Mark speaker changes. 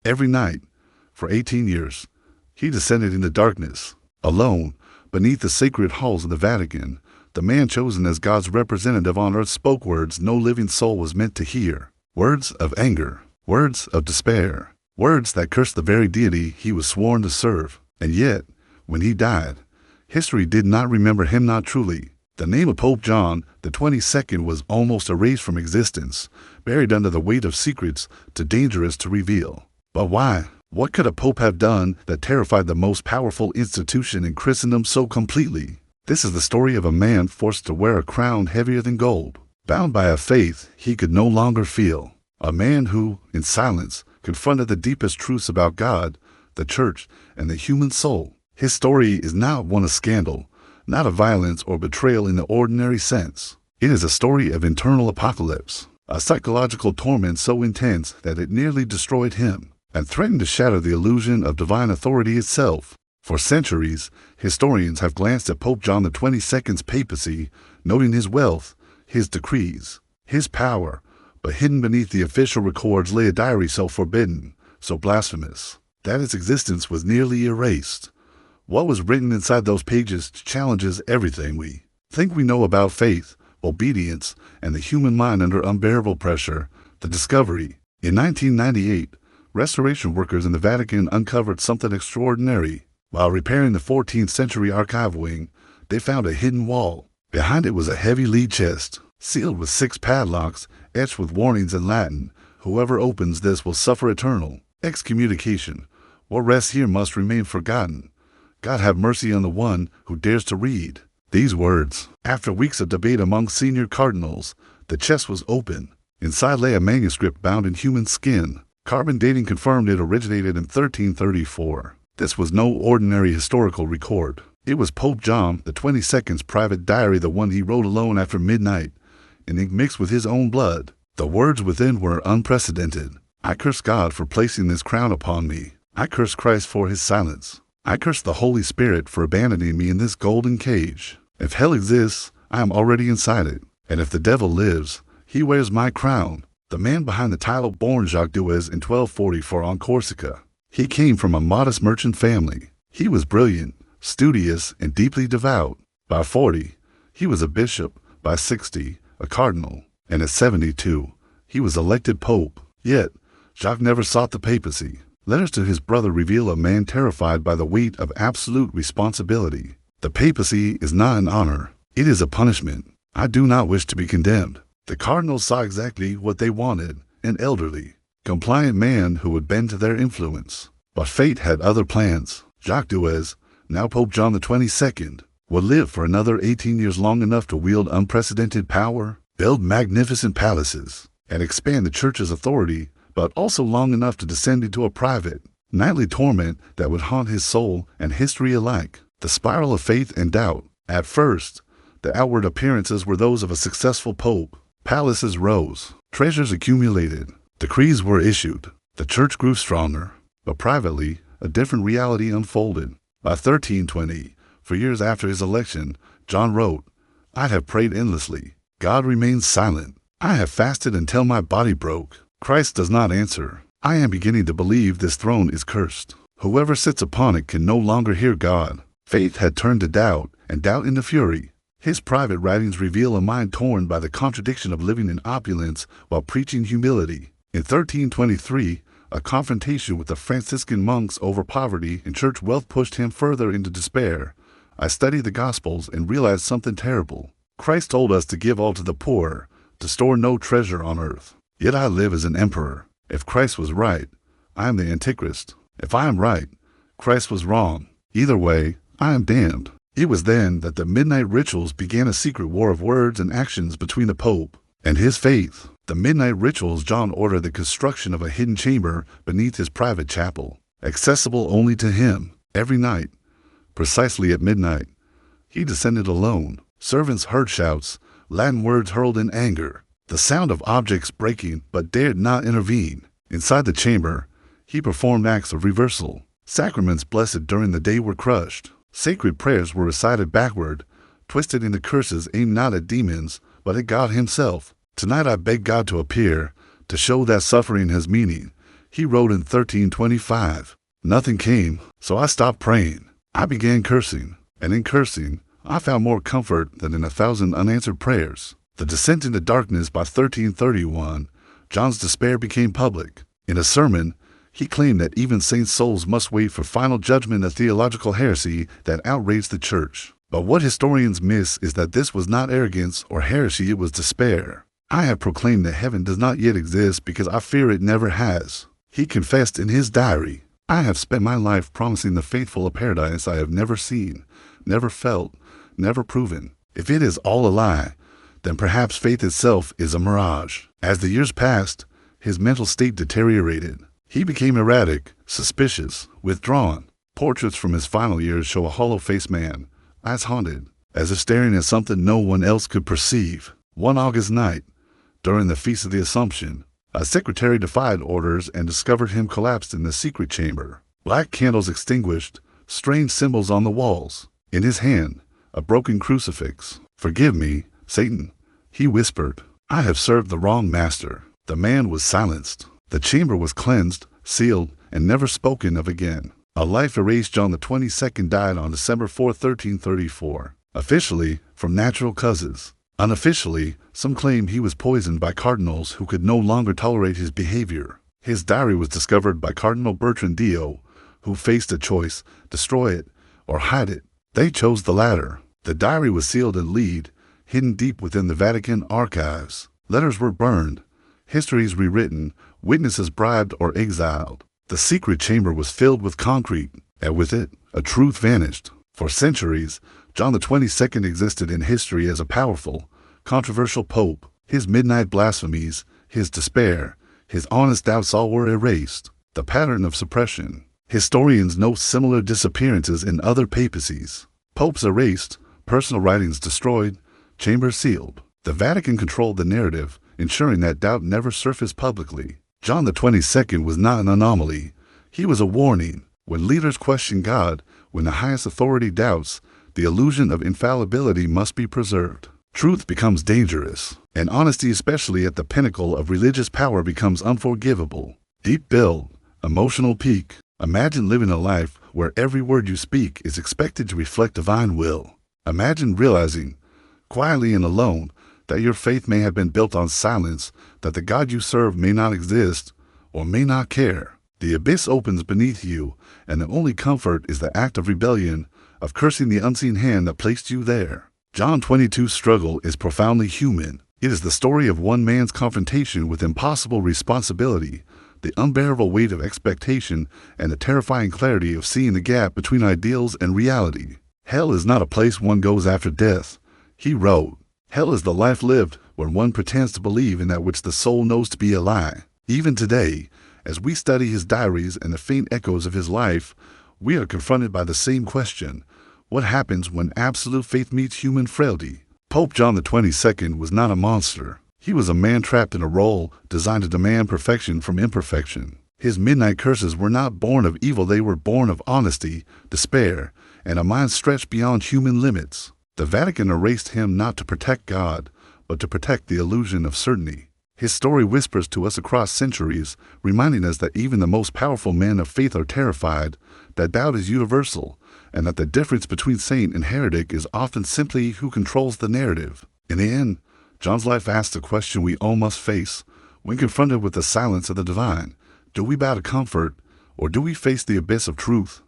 Speaker 1: Every night, for 18 years, he descended into darkness, alone, beneath the sacred halls of the Vatican. The man chosen as God's representative on earth spoke words no living soul was meant to hear. Words of anger, words of despair, words that cursed the very deity he was sworn to serve. And yet, when he died, history did not remember him, not truly. The name of Pope John XXII was almost erased from existence, buried under the weight of secrets too dangerous to reveal. But why? What could a pope have done that terrified the most powerful institution in Christendom so completely? This is the story of a man forced to wear a crown heavier than gold, bound by a faith he could no longer feel. A man who, in silence, confronted the deepest truths about God, the church, and the human soul. His story is not one of scandal, not of violence or betrayal in the ordinary sense. It is a story of internal apocalypse, a psychological torment so intense that it nearly destroyed him, and threatened to shatter the illusion of divine authority itself. For centuries, historians have glanced at Pope John XXII's papacy, noting his wealth, his decrees, his power, but hidden beneath the official records lay a diary so forbidden, so blasphemous, that its existence was nearly erased. What was written inside those pages challenges everything we think we know about faith, obedience, and the human mind under unbearable pressure. The discovery. In 1998, restoration workers in the Vatican uncovered something extraordinary. While repairing the 14th century archive wing, they found a hidden wall. Behind it was a heavy lead chest, sealed with 6 padlocks, etched with warnings in Latin. Whoever opens this will suffer eternal excommunication. What rests here must remain forgotten. God have mercy on the one who dares to read these words. After weeks of debate among senior cardinals, the chest was open. Inside lay a manuscript bound in human skin. Carbon dating confirmed it originated in 1334. This was no ordinary historical record. It was Pope John XXII's private diary, the one he wrote alone after midnight, and ink mixed with his own blood. The words within were unprecedented. I curse God for placing this crown upon me. I curse Christ for his silence. I curse the Holy Spirit for abandoning me in this golden cage. If hell exists, I am already inside it. And if the devil lives, he wears my crown. The man behind the title, born Jacques Duez in 1244 on Corsica. He came from a modest merchant family. He was brilliant, studious, and deeply devout. By 40, he was a bishop. By 60, a cardinal. And at 72, he was elected pope. Yet, Jacques never sought the papacy. Letters to his brother reveal a man terrified by the weight of absolute responsibility. The papacy is not an honor. It is a punishment. I do not wish to be condemned. The cardinals saw exactly what they wanted, an elderly, compliant man who would bend to their influence. But fate had other plans. Jacques Duez, now Pope John XXII, would live for another 18 years, long enough to wield unprecedented power, build magnificent palaces, and expand the church's authority, but also long enough to descend into a private, nightly torment that would haunt his soul and history alike. The spiral of faith and doubt. At first, the outward appearances were those of a successful pope. Palaces rose, treasures accumulated, decrees were issued. The church grew stronger, but privately, a different reality unfolded. By 1320, for years after his election, John wrote, I have prayed endlessly. God remains silent. I have fasted until my body broke. Christ does not answer. I am beginning to believe this throne is cursed. Whoever sits upon it can no longer hear God. Faith had turned to doubt, and doubt into fury. His private writings reveal a mind torn by the contradiction of living in opulence while preaching humility. In 1323, a confrontation with the Franciscan monks over poverty and church wealth pushed him further into despair. I studied the Gospels and realized something terrible. Christ told us to give all to the poor, to store no treasure on earth. Yet I live as an emperor. If Christ was right, I am the Antichrist. If I am right, Christ was wrong. Either way, I am damned. It was then that the midnight rituals began, a secret war of words and actions between the Pope and his faith. The midnight rituals. John ordered the construction of a hidden chamber beneath his private chapel, accessible only to him. Every night, precisely at midnight, he descended alone. Servants heard shouts, Latin words hurled in anger, the sound of objects breaking, but dared not intervene. Inside the chamber, he performed acts of reversal. Sacraments blessed during the day were crushed. Sacred prayers were recited backward, twisted into curses aimed not at demons, but at God himself. Tonight I beg God to appear, to show that suffering has meaning. He wrote in 1325. Nothing came, so I stopped praying. I began cursing, and in cursing, I found more comfort than in 1,000 unanswered prayers. The Descent into Darkness by 1331, John's despair became public. In a sermon, he claimed that even saint souls must wait for final judgment, a theological heresy that outraged the church. But what historians miss is that this was not arrogance or heresy, it was despair. I have proclaimed that heaven does not yet exist because I fear it never has. He confessed in his diary, I have spent my life promising the faithful a paradise I have never seen, never felt, never proven. If it is all a lie, then perhaps faith itself is a mirage. As the years passed, his mental state deteriorated. He became erratic, suspicious, withdrawn. Portraits from his final years show a hollow-faced man, eyes haunted, as if staring at something no one else could perceive. One August night, during the Feast of the Assumption, a secretary defied orders and discovered him collapsed in the secret chamber. Black candles extinguished, strange symbols on the walls. In his hand, a broken crucifix. Forgive me, Satan, he whispered. I have served the wrong master. The man was silenced. The chamber was cleansed, sealed, and never spoken of again. A life erased. John XXII died on December 4, 1334. Officially, from natural causes. Unofficially, some claim he was poisoned by cardinals who could no longer tolerate his behavior. His diary was discovered by Cardinal Bertrand Dio, who faced a choice, destroy it or hide it. They chose the latter. The diary was sealed and lead, hidden deep within the Vatican archives. Letters were burned, histories rewritten, witnesses bribed or exiled. The secret chamber was filled with concrete, and with it, a truth vanished. For centuries, John XXII existed in history as a powerful, controversial pope. His midnight blasphemies, his despair, his honest doubts all were erased. The pattern of suppression. Historians note similar disappearances in other papacies. Popes erased, personal writings destroyed, chambers sealed. The Vatican controlled the narrative, ensuring that doubt never surfaced publicly. John XXII was not an anomaly. He was a warning. When leaders question God, when the highest authority doubts, the illusion of infallibility must be preserved. Truth becomes dangerous, and honesty, especially at the pinnacle of religious power, becomes unforgivable. Deep build, emotional peak. Imagine living a life where every word you speak is expected to reflect divine will. Imagine realizing, quietly and alone, that your faith may have been built on silence, that the God you serve may not exist or may not care. The abyss opens beneath you, and the only comfort is the act of rebellion, of cursing the unseen hand that placed you there. John XXII's struggle is profoundly human. It is the story of one man's confrontation with impossible responsibility, the unbearable weight of expectation, and the terrifying clarity of seeing the gap between ideals and reality. Hell is not a place one goes after death, he wrote. Hell is the life lived when one pretends to believe in that which the soul knows to be a lie. Even today, as we study his diaries and the faint echoes of his life, we are confronted by the same question. What happens when absolute faith meets human frailty? Pope John XXII was not a monster. He was a man trapped in a role designed to demand perfection from imperfection. His midnight curses were not born of evil, they were born of honesty, despair, and a mind stretched beyond human limits. The Vatican erased him not to protect God, but to protect the illusion of certainty. His story whispers to us across centuries, reminding us that even the most powerful men of faith are terrified, that doubt is universal, and that the difference between saint and heretic is often simply who controls the narrative. In the end, John's life asks a question we all must face when confronted with the silence of the divine. Do we bow to comfort, or do we face the abyss of truth?